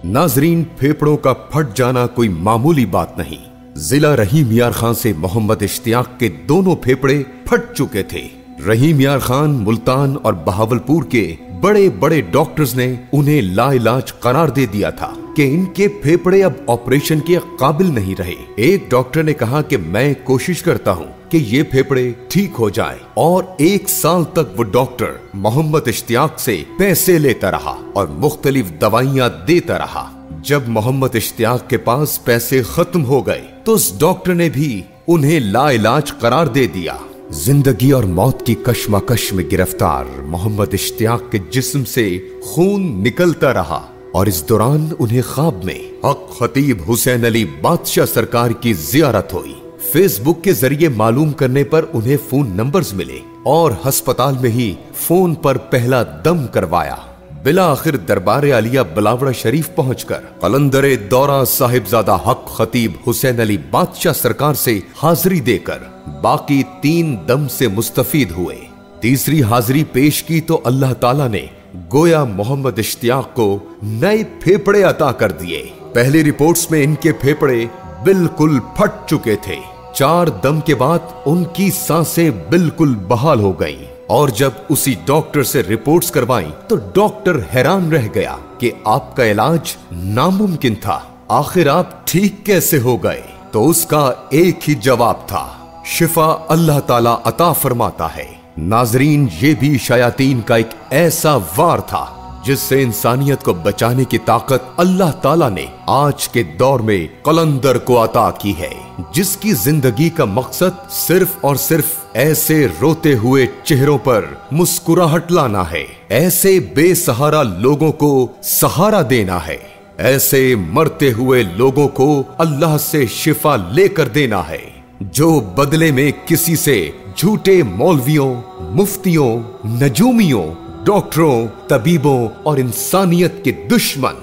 नाजरीन, फेफड़ों का फट जाना कोई मामूली बात नहीं। जिला रहीम यार खान से मोहम्मद इश्तियाक के दोनों फेफड़े फट चुके थे। रहीम यार खान, मुल्तान और बहावलपुर के बड़े बड़े डॉक्टर्स ने उन्हें लाइलाज करार दे दिया था कि इनके फेफड़े अब ऑपरेशन के काबिल नहीं रहे। एक डॉक्टर ने कहा कि मैं कोशिश करता हूँ कि ये फेफड़े ठीक हो जाएं, और 1 साल तक वो डॉक्टर मोहम्मद इश्तियाक से पैसे लेता रहा और मुख्तलिफ दवाइयाँ देता रहा। जब मोहम्मद इश्तियाक के पास पैसे खत्म हो गए तो उस डॉक्टर ने भी उन्हें लाइलाज करार दे दिया। जिंदगी और मौत की कश्मकश में गिरफ्तार मोहम्मद इश्तियाक के जिस्म से खून निकलता रहा, और इस दौरान उन्हें ख्वाब में हक खतीब हुसैन अली बादशाह सरकार की जियारत हुई। फेसबुक के जरिए मालूम करने पर उन्हें फोन नंबर्स मिले और अस्पताल में ही फोन पर पहला दम करवाया। बिला आखिर दरबार आलिया बिलावड़ा शरीफ पहुंचकर कलंदरे दौरा साहिबजादा हक खतीब हुसैन अली बादशाह सरकार से हाजिरी देकर बाकी 3 दम से मुस्तफीद हुए। तीसरी हाजिरी पेश की तो अल्लाह ताला ने गोया मोहम्मद इश्तियाक को नए फेफड़े अता कर दिए। पहली रिपोर्ट्स में इनके फेफड़े बिल्कुल फट चुके थे। 4 दम के बाद उनकी सांसें बिल्कुल बहाल हो गईं, और जब उसी डॉक्टर से रिपोर्ट्स करवाई तो डॉक्टर हैरान रह गया कि आपका इलाज नामुमकिन था, आखिर आप ठीक कैसे हो गए? तो उसका एक ही जवाब था, शिफा अल्लाह ताला अता फरमाता है। नाजरीन, ये भी शयातीन का एक ऐसा वार था जिससे इंसानियत को बचाने की ताकत अल्लाह ताला ने आज के दौर में कलंदर को अता की है, जिसकी जिंदगी का मकसद सिर्फ और सिर्फ ऐसे रोते हुए चेहरों पर मुस्कुराहट लाना है, ऐसे बेसहारा लोगों को सहारा देना है, ऐसे मरते हुए लोगों को अल्लाह से शिफा लेकर देना है, जो बदले में किसी से झूठे मौलवियों, मुफ्तियों, नजूमियों, डॉक्टरों, तबीबों और इंसानियत के दुश्मन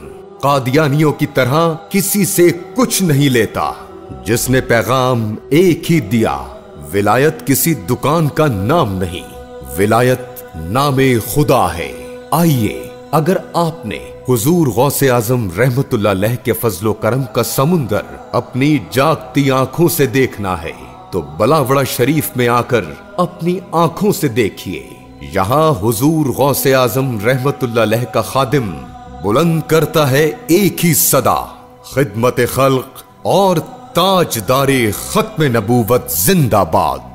कादियानियों की तरह किसी से कुछ नहीं लेता, जिसने पैगाम एक ही दिया, विलायत किसी दुकान का नाम नहीं, विलायत नामे खुदा है। आइए, अगर आपने हुजूर गौसे आजम रहमतुल्लाह अलैह के फजलो करम का समुंदर अपनी जागती आंखों से देखना है तो बिलावड़ा शरीफ में आकर अपनी आंखों से देखिए। यहाँ हुजूर गौसे आजम रहमतुल्लाह अलैह का खादिम बुलंद करता है एक ही सदा, खिदमत खल्क और ताजदारे खत्म नबूवत जिंदाबाद।